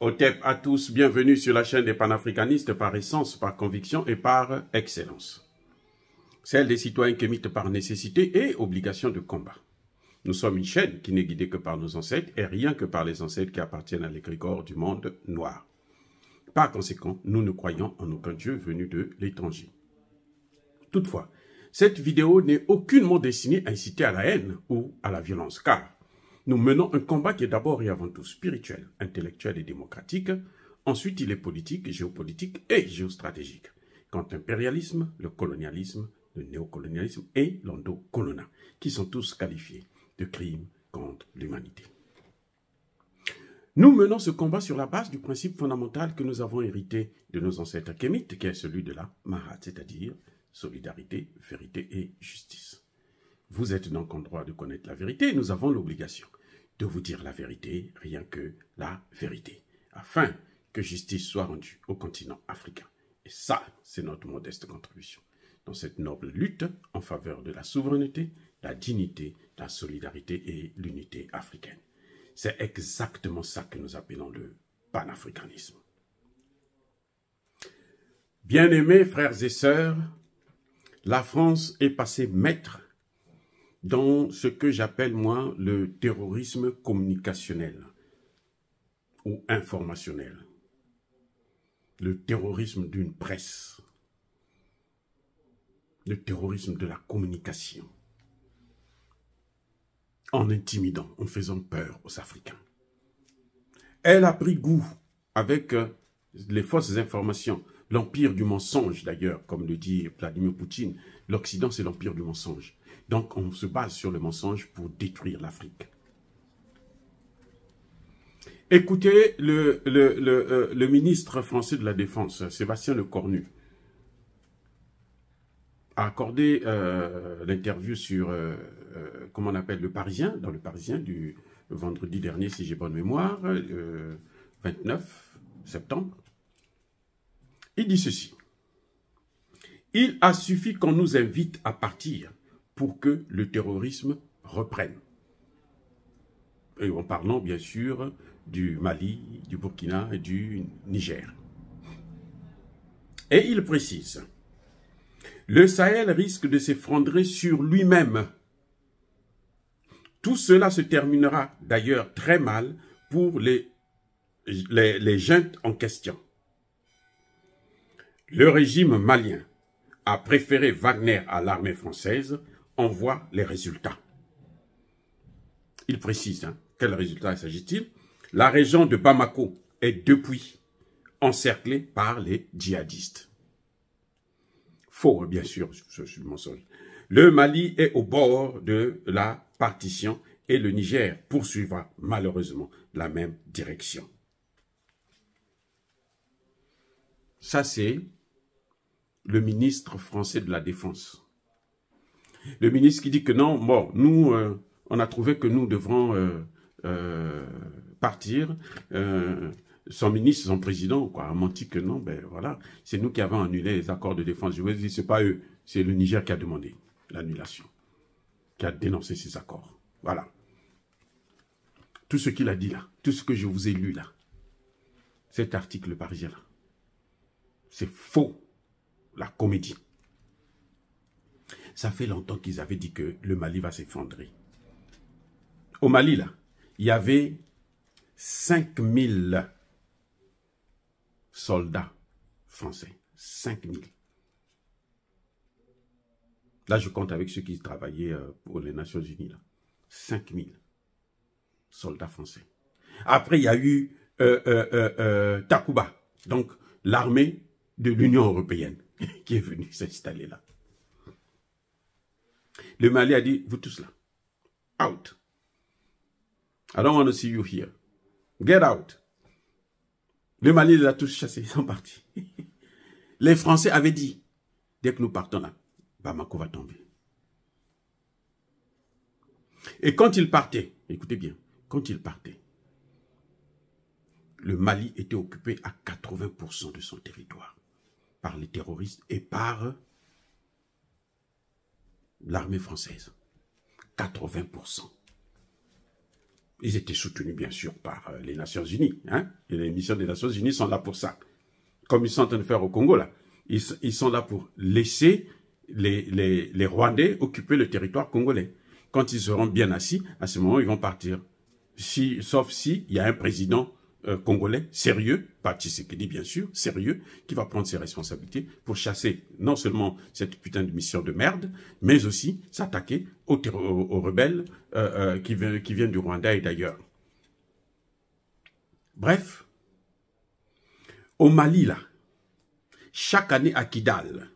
Otep à tous, bienvenue sur la chaîne des panafricanistes par essence, par conviction et par excellence. Celle des citoyens qui émitent par nécessité et obligation de combat. Nous sommes une chaîne qui n'est guidée que par nos ancêtres et rien que par les ancêtres qui appartiennent à l'égrégore du monde noir. Par conséquent, nous ne croyons en aucun Dieu venu de l'étranger. Toutefois, cette vidéo n'est aucunement destinée à inciter à la haine ou à la violence, car nous menons un combat qui est d'abord et avant tout spirituel, intellectuel et démocratique. Ensuite, il est politique, géopolitique et géostratégique. Quant à l'impérialisme, le colonialisme, le néocolonialisme et l'endocolonat, qui sont tous qualifiés de crimes contre l'humanité. Nous menons ce combat sur la base du principe fondamental que nous avons hérité de nos ancêtres kémites, qui est celui de la Mahat, c'est-à-dire solidarité, vérité et justice. Vous êtes donc en droit de connaître la vérité et nous avons l'obligation de vous dire la vérité, rien que la vérité, afin que justice soit rendue au continent africain. Et ça, c'est notre modeste contribution dans cette noble lutte en faveur de la souveraineté, la dignité, la solidarité et l'unité africaine. C'est exactement ça que nous appelons le panafricanisme. Bien-aimés frères et sœurs, la France est passée maître dans ce que j'appelle, moi, le terrorisme communicationnel ou informationnel. Le terrorisme d'une presse. Le terrorisme de la communication. En intimidant, en faisant peur aux Africains. Elle a pris goût avec les fausses informations, l'empire du mensonge d'ailleurs, comme le dit Vladimir Poutine. L'Occident, c'est l'empire du mensonge. Donc, on se base sur le mensonge pour détruire l'Afrique. Écoutez le ministre français de la Défense, Sébastien Lecornu, a accordé l'interview sur, comment on appelle, Le Parisien, dans Le Parisien, le vendredi dernier, si j'ai bonne mémoire, 29 septembre. Il dit ceci. Il a suffi qu'on nous invite à partir pour que le terrorisme reprenne. Et en parlant bien sûr du Mali, du Burkina et du Niger. Et il précise, le Sahel risque de s'effondrer sur lui-même. Tout cela se terminera d'ailleurs très mal pour les juntes en question. Le régime malien a préféré Wagner à l'armée française. On voit les résultats. Il précise, quel résultat s'agit-il? La région de Bamako est depuis encerclée par les djihadistes. Faux, bien sûr, c'est le mensonge. Le Mali est au bord de la partition et le Niger poursuivra malheureusement la même direction. Ça, c'est le ministre français de la Défense. Le ministre qui dit que non, bon, nous, on a trouvé que nous devrons partir. Son ministre, son président, quoi, a menti que non, ben voilà, c'est nous qui avons annulé les accords de défense. Je vous dis, c'est pas eux, c'est le Niger qui a demandé l'annulation, qui a dénoncé ces accords. Voilà. Tout ce qu'il a dit là, tout ce que je vous ai lu là, cet article parisien là, c'est faux, la comédie. Ça fait longtemps qu'ils avaient dit que le Mali va s'effondrer. Au Mali, là, il y avait 5000 soldats français. 5000. Là, je compte avec ceux qui travaillaient pour les Nations Unies. Là. 5000 soldats français. Après, il y a eu Takuba, donc l'armée de l'Union européenne, qui est venue s'installer là. Le Mali a dit, vous tous là, out. I don't want to see you here. Get out. Le Mali les a tous chassés, ils sont partis. Les Français avaient dit, dès que nous partons là, Bamako va tomber. Et quand ils partaient, écoutez bien, quand ils partaient, le Mali était occupé à 80% de son territoire par les terroristes et par l'armée française. 80%. Ils étaient soutenus, bien sûr, par les Nations Unies. Hein? Et les missions des Nations Unies sont là pour ça. Comme ils sont en train de faire au Congo, là. Ils sont là pour laisser les Rwandais occuper le territoire congolais. Quand ils seront bien assis, à ce moment, ils vont partir. Sauf si il y a un président congolais sérieux, pas Tshisekedi bien sûr, sérieux, qui va prendre ses responsabilités pour chasser non seulement cette putain de mission de merde, mais aussi s'attaquer aux rebelles qui viennent du Rwanda et d'ailleurs. Bref, au Mali, là, chaque année à Kidal,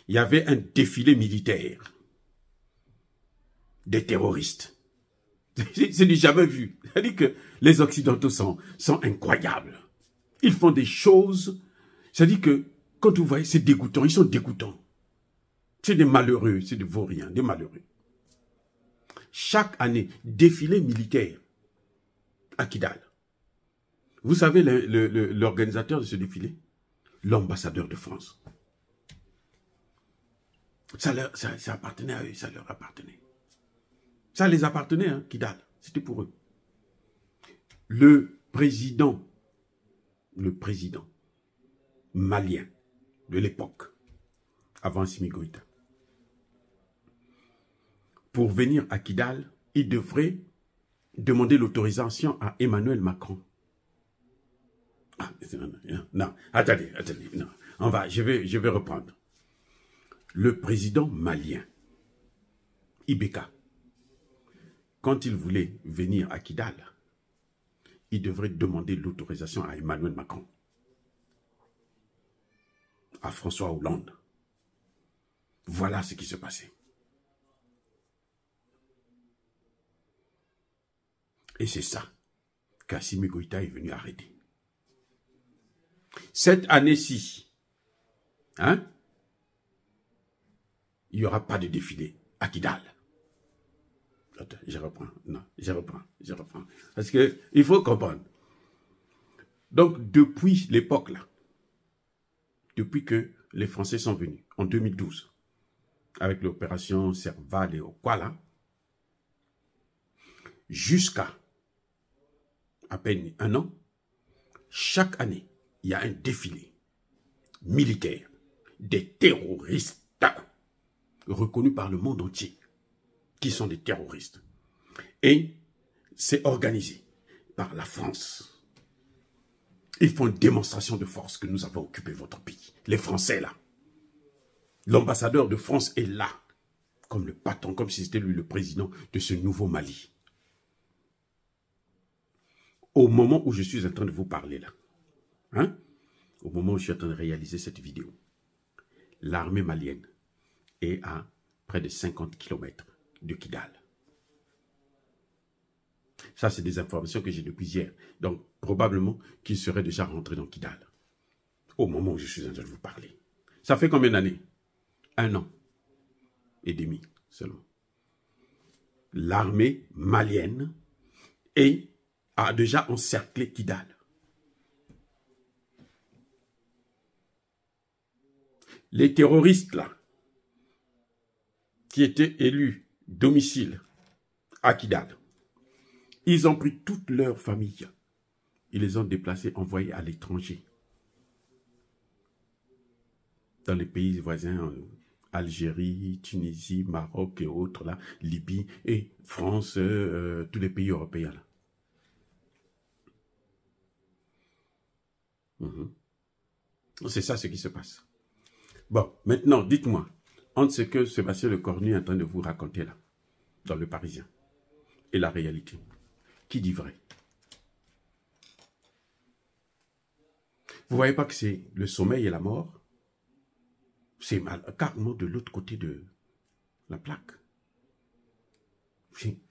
il y avait un défilé militaire des terroristes. C'est du jamais vu. C'est-à-dire que les Occidentaux sont incroyables. Ils font des choses. C'est-à-dire que, quand vous voyez, c'est dégoûtant. Ils sont dégoûtants. C'est des malheureux, c'est des vauriens, des malheureux. Chaque année, défilé militaire à Kidal. Vous savez l'organisateur de ce défilé? L'ambassadeur de France. Ça appartenait à eux, ça leur appartenait. Ça les appartenait, hein, Kidal. C'était pour eux. Le président malien de l'époque, avant Assimi Goïta, pour venir à Kidal, il devrait demander l'autorisation à Emmanuel Macron. Ah, non, attendez, non. Je vais reprendre. Le président malien, Ibeka, quand il voulait venir à Kidal, il devrait demander l'autorisation à Emmanuel Macron, à François Hollande. Voilà ce qui se passait. Et c'est ça qu'Assimi Goïta est venu arrêter. Cette année-ci, hein, il n'y aura pas de défilé à Kidal. Attends, je reprends. Non, je reprends. Parce que il faut comprendre. Donc, depuis l'époque là, depuis que les Français sont venus, en 2012, avec l'opération Serval et Okwala, jusqu'à à peine un an, chaque année, il y a un défilé militaire des terroristes reconnus par le monde entier, qui sont des terroristes. Et c'est organisé par la France. Ils font une démonstration de force que nous avons occupé votre pays. Les Français, là. L'ambassadeur de France est là, comme le patron, comme si c'était lui le président de ce nouveau Mali. Au moment où je suis en train de vous parler, là, hein, au moment où je suis en train de réaliser cette vidéo, l'armée malienne est à près de 50 km de Kidal. Ça, c'est des informations que j'ai depuis hier. Donc, probablement qu'il serait déjà rentré dans Kidal. Au moment où je suis en train de vous parler. Ça fait combien d'années? 1 an et demi seulement. L'armée malienne a déjà encerclé Kidal. Les terroristes, là, qui étaient élus domicile à Kidal, ils ont pris toute leur famille. Ils les ont déplacés, envoyés à l'étranger. Dans les pays voisins, Algérie, Tunisie, Maroc et autres, là, Libye et France, tous les pays européens, là. C'est ça ce qui se passe. Bon, maintenant, dites-moi, entre ce que Sébastien Lecornu est en train de vous raconter là, dans Le Parisien, et la réalité, qui dit vrai? Vous ne voyez pas que c'est le sommeil et la mort? C'est carrément de l'autre côté de la plaque.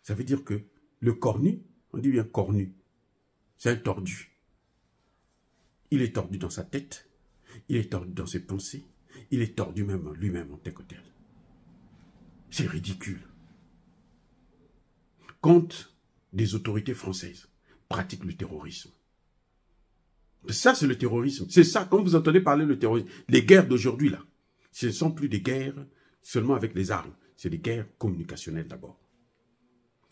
Ça veut dire que le cornu, on dit bien cornu, c'est un tordu. Il est tordu dans sa tête, il est tordu dans ses pensées, il est tordu même lui-même en tel que tel. C'est ridicule. Quand des autorités françaises pratiquent le terrorisme, ça c'est le terrorisme. C'est ça, quand vous entendez parler de terrorisme, les guerres d'aujourd'hui là, ce ne sont plus des guerres seulement avec les armes, c'est des guerres communicationnelles d'abord.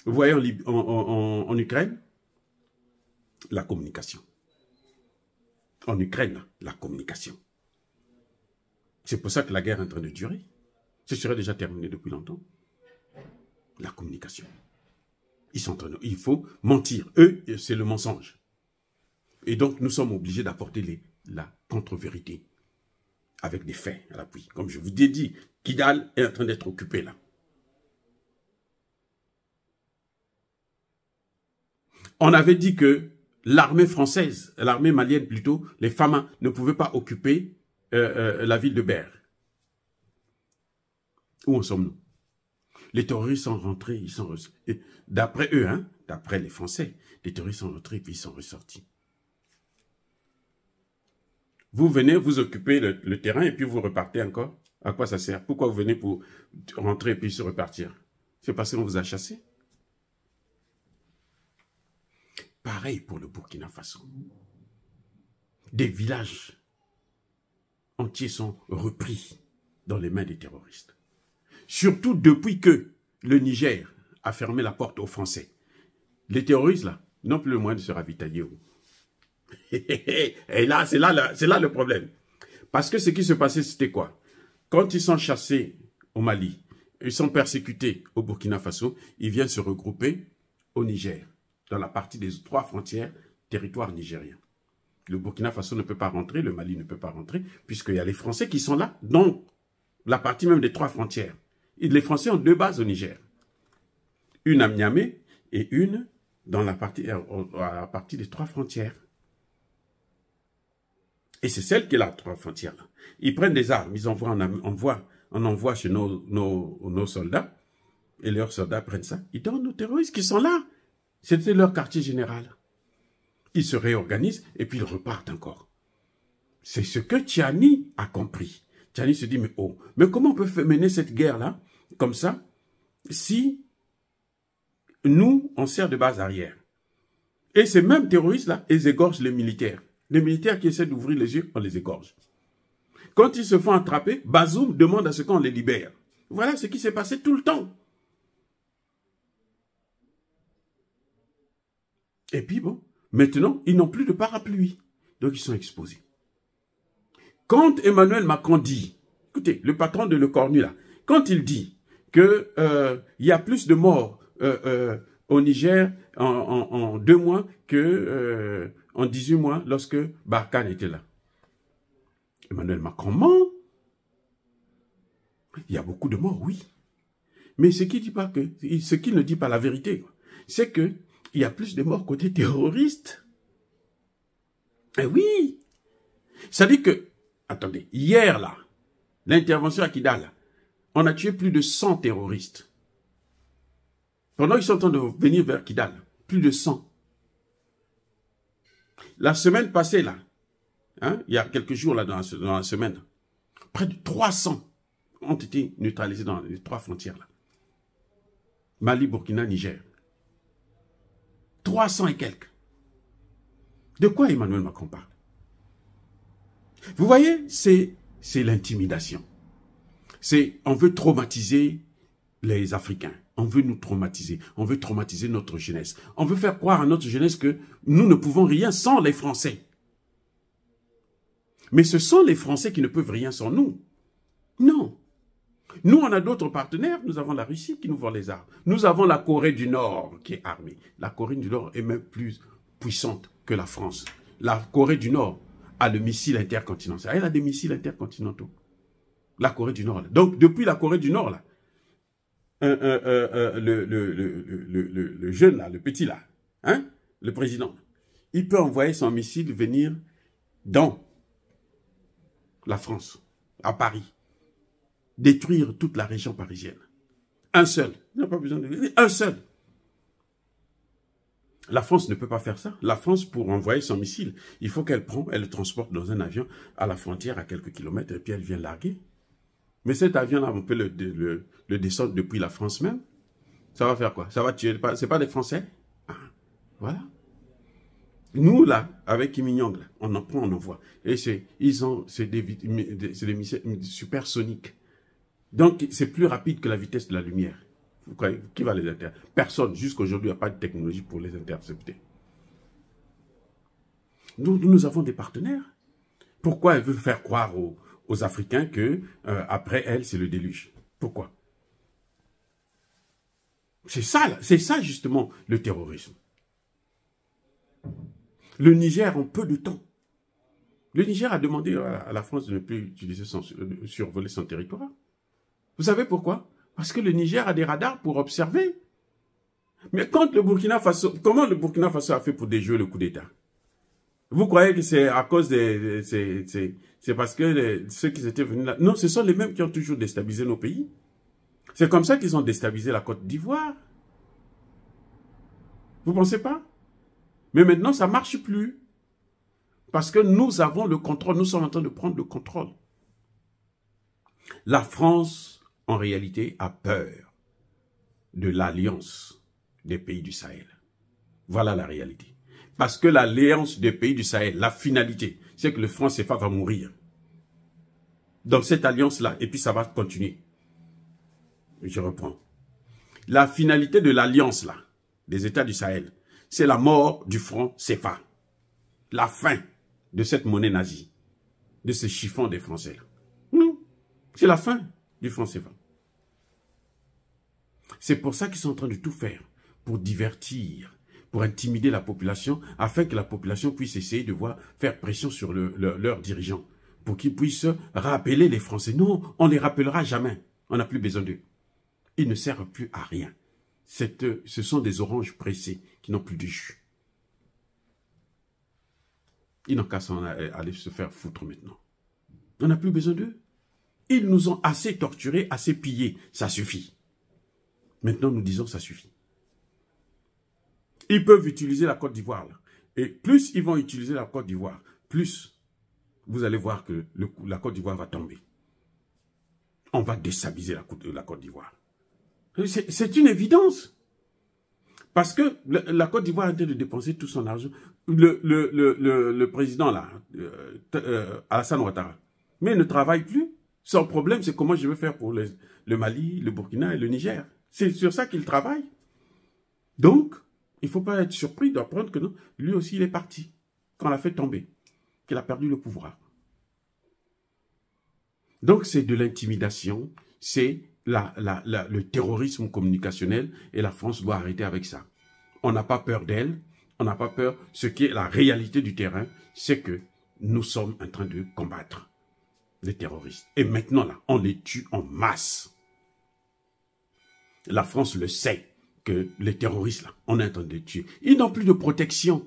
Vous voyez en Ukraine, la communication. En Ukraine, la communication. C'est pour ça que la guerre est en train de durer. Ce serait déjà terminé depuis longtemps. La communication. Ils sont en train de, il faut mentir. Eux, c'est le mensonge. Et donc, nous sommes obligés d'apporter la contre-vérité avec des faits à l'appui. Comme je vous ai dit, Kidal est en train d'être occupé là. On avait dit que l'armée française, l'armée malienne plutôt, les Fama ne pouvaient pas occuper la ville de Ber. Où en sommes-nous? Les terroristes sont rentrés, ils sont ressortis. D'après eux, hein, d'après les Français, les terroristes sont rentrés et puis ils sont ressortis. Vous venez, vous occupez le terrain et puis vous repartez encore. À quoi ça sert? Pourquoi vous venez pour rentrer et puis se repartir? C'est parce qu'on vous a chassé. Pareil pour le Burkina Faso. Des villages entiers sont repris dans les mains des terroristes. Surtout depuis que le Niger a fermé la porte aux Français. Les terroristes, là, n'ont plus le moyen de se ravitailler. Et là, c'est là le problème. Parce que ce qui se passait, c'était quoi? Quand ils sont chassés au Mali, ils sont persécutés au Burkina Faso, ils viennent se regrouper au Niger, dans la partie des 3 frontières, territoire nigérien. Le Burkina Faso ne peut pas rentrer, le Mali ne peut pas rentrer, puisqu'il y a les Français qui sont là, dans la partie même des 3 frontières. Et les Français ont 2 bases au Niger. Une à Niamey et une dans la partie des 3 frontières. Et c'est celle qui est la 3 frontières. Là. Ils prennent des armes, ils envoient, on envoie chez nos soldats, et leurs soldats prennent ça. Ils donnent aux terroristes qui sont là. C'était leur quartier général. Ils se réorganisent et puis ils repartent encore. C'est ce que Tchani a compris. Tchani se dit, mais comment on peut mener cette guerre-là, comme ça, si nous, on sert de base arrière? Et ces mêmes terroristes-là, ils égorgent les militaires. Les militaires qui essaient d'ouvrir les yeux, on les égorge. Quand ils se font attraper, Bazoum demande à ce qu'on les libère. Voilà ce qui s'est passé tout le temps. Et puis bon, maintenant, ils n'ont plus de parapluie. Donc ils sont exposés. Quand Emmanuel Macron dit, écoutez, le patron de Le Cornu là, quand il dit que y a plus de morts au Niger en 2 mois que en 18 mois lorsque Barkhane était là. Emmanuel Macron ment. Il y a beaucoup de morts, oui. Mais ce qu'il ne dit pas la vérité, c'est que il y a plus de morts côté terroriste. Eh oui. Ça dit que, attendez, hier là, l'intervention à Kidal, on a tué plus de 100 terroristes. Pendant qu'ils sont en train de venir vers Kidal, plus de 100. La semaine passée là, hein, il y a quelques jours là dans la semaine, près de 300 ont été neutralisés dans les 3 frontières là. Mali, Burkina, Niger. 300 et quelques. De quoi Emmanuel Macron parle? Vous voyez, c'est l'intimidation. On veut traumatiser les Africains. On veut nous traumatiser. On veut traumatiser notre jeunesse. On veut faire croire à notre jeunesse que nous ne pouvons rien sans les Français. Mais ce sont les Français qui ne peuvent rien sans nous. Non. Nous, on a d'autres partenaires. Nous avons la Russie qui nous vend les armes. Nous avons la Corée du Nord qui est armée. La Corée du Nord est même plus puissante que la France. La Corée du Nord a le missile intercontinental. Elle a des missiles intercontinentaux. La Corée du Nord. Là. Donc, depuis la Corée du Nord, là, le jeune, là, le petit, là, hein, le président, il peut envoyer son missile venir dans la France, à Paris, détruire toute la région parisienne. Un seul. Il n'a pas besoin de... Un seul. La France ne peut pas faire ça. La France, pour envoyer son missile, il faut qu'elle le transporte dans un avion à la frontière à quelques kilomètres et puis elle vient larguer. Mais cet avion-là, on peut le descendre depuis la France même. Ça va faire quoi? Ça va tuer... C'est pas des Français? Ah, voilà. Nous, là, avec Kim Il-sung, on en prend, on envoie. Et c'est des missiles supersoniques. Donc, c'est plus rapide que la vitesse de la lumière. Vous croyez, qui va les intercepter? Personne. Jusqu'à aujourd'hui, il n'y a pas de technologie pour les intercepter. Nous avons des partenaires. Pourquoi elle veut faire croire aux Africains que après elle, c'est le déluge? Pourquoi? C'est ça justement le terrorisme. Le Niger, en peu de temps, le Niger a demandé à la France de ne plus utiliser survoler son territoire. Vous savez pourquoi? Parce que le Niger a des radars pour observer. Mais quand le Burkina Faso, comment le Burkina Faso a fait pour déjouer le coup d'État? Vous croyez que c'est à cause c'est parce que ceux qui étaient venus là? Non, ce sont les mêmes qui ont toujours déstabilisé nos pays. C'est comme ça qu'ils ont déstabilisé la Côte d'Ivoire. Vous pensez pas? Mais maintenant, ça ne marche plus. Parce que nous avons le contrôle, nous sommes en train de prendre le contrôle. La France, en réalité, a peur de l'alliance des pays du Sahel. Voilà la réalité. Parce que l'alliance des pays du Sahel, la finalité, c'est que le franc CFA va mourir. Dans cette alliance-là, et puis ça va continuer. Je reprends. La finalité de l'alliance-là, des États du Sahel, c'est la mort du franc CFA. La fin de cette monnaie nazie, de ce chiffon des Français. Non, c'est la fin du franc CFA. C'est pour ça qu'ils sont en train de tout faire, pour divertir, pour intimider la population, afin que la population puisse essayer de faire pression sur leurs dirigeants, pour qu'ils puissent rappeler les Français. Non, on ne les rappellera jamais. On n'a plus besoin d'eux. Ils ne servent plus à rien. Ce sont des oranges pressées qui n'ont plus de jus. Ils n'ont qu'à aller se faire foutre maintenant. On n'a plus besoin d'eux. Ils nous ont assez torturés, assez pillés. Ça suffit. Maintenant, nous disons ça suffit. Ils peuvent utiliser la Côte d'Ivoire. Et plus ils vont utiliser la Côte d'Ivoire, plus vous allez voir que la Côte d'Ivoire va tomber. On va déstabiliser la Côte d'Ivoire. C'est une évidence. Parce que la Côte d'Ivoire est en train de dépenser tout son argent. Le président, là, Alassane Ouattara, mais il ne travaille plus. Son problème, c'est comment je vais faire pour le Mali, le Burkina et le Niger. C'est sur ça qu'il travaille. Donc, il ne faut pas être surpris d'apprendre que non, lui aussi, il est parti. Quand on l'a fait tomber, qu'il a perdu le pouvoir. Donc, c'est de l'intimidation, c'est le terrorisme communicationnel et la France doit arrêter avec ça. On n'a pas peur d'elle, on n'a pas peur. Ce qui est la réalité du terrain, c'est que nous sommes en train de combattre les terroristes. Et maintenant, là, on les tue en masse. La France le sait que les terroristes, là, on est en train de les tuer. Ils n'ont plus de protection.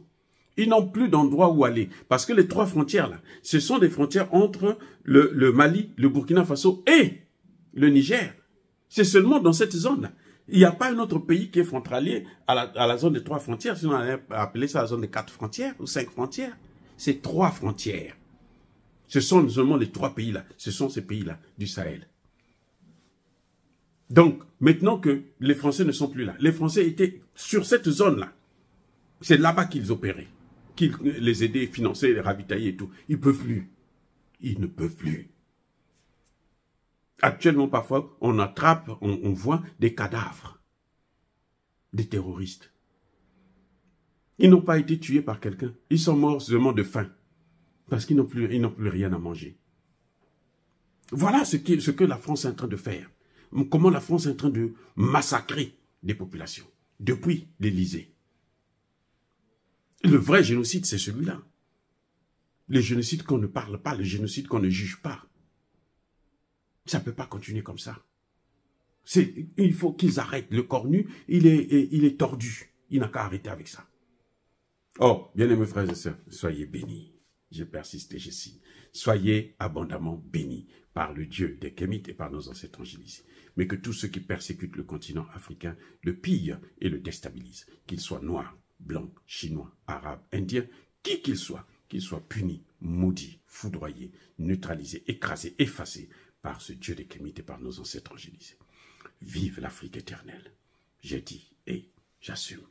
Ils n'ont plus d'endroit où aller. Parce que les trois frontières, là, ce sont des frontières entre le Mali, le Burkina Faso et le Niger. C'est seulement dans cette zone-là. Il n'y a pas un autre pays qui est frontalier à la zone des trois frontières. Sinon, on allait appeler ça la zone des 4 frontières ou 5 frontières. C'est 3 frontières. Ce sont seulement les 3 pays-là. Ce sont ces pays-là du Sahel. Donc, maintenant que les Français ne sont plus là, les Français étaient sur cette zone-là. C'est là-bas qu'ils opéraient. Qu'ils les aidaient, finançaient, les ravitaillaient et tout. Ils ne peuvent plus. Ils ne peuvent plus. Actuellement, parfois, on attrape, on voit des cadavres, des terroristes. Ils n'ont pas été tués par quelqu'un. Ils sont morts seulement de faim, parce qu'ils n'ont plus rien à manger. Voilà ce que la France est en train de faire. Comment la France est en train de massacrer des populations, depuis l'Élysée. Le vrai génocide, c'est celui-là. Le génocide qu'on ne parle pas, le génocide qu'on ne juge pas. Ça ne peut pas continuer comme ça. Il faut qu'ils arrêtent. Le cornu, il est tordu. Il n'a qu'à arrêter avec ça. Oh, bien-aimés frères et sœurs, soyez bénis. Je persiste et je signe. Soyez abondamment bénis par le Dieu des Kémites et par nos ancêtres angélisés. Mais que tous ceux qui persécutent le continent africain le pillent et le déstabilisent. Qu'ils soient noirs, blancs, chinois, arabes, indiens, qui qu'ils soient punis, maudits, foudroyés, neutralisés, écrasés, effacés par ce Dieu des Kémites et par nos ancêtres angélisés. Vive l'Afrique éternelle. J'ai dit et j'assume.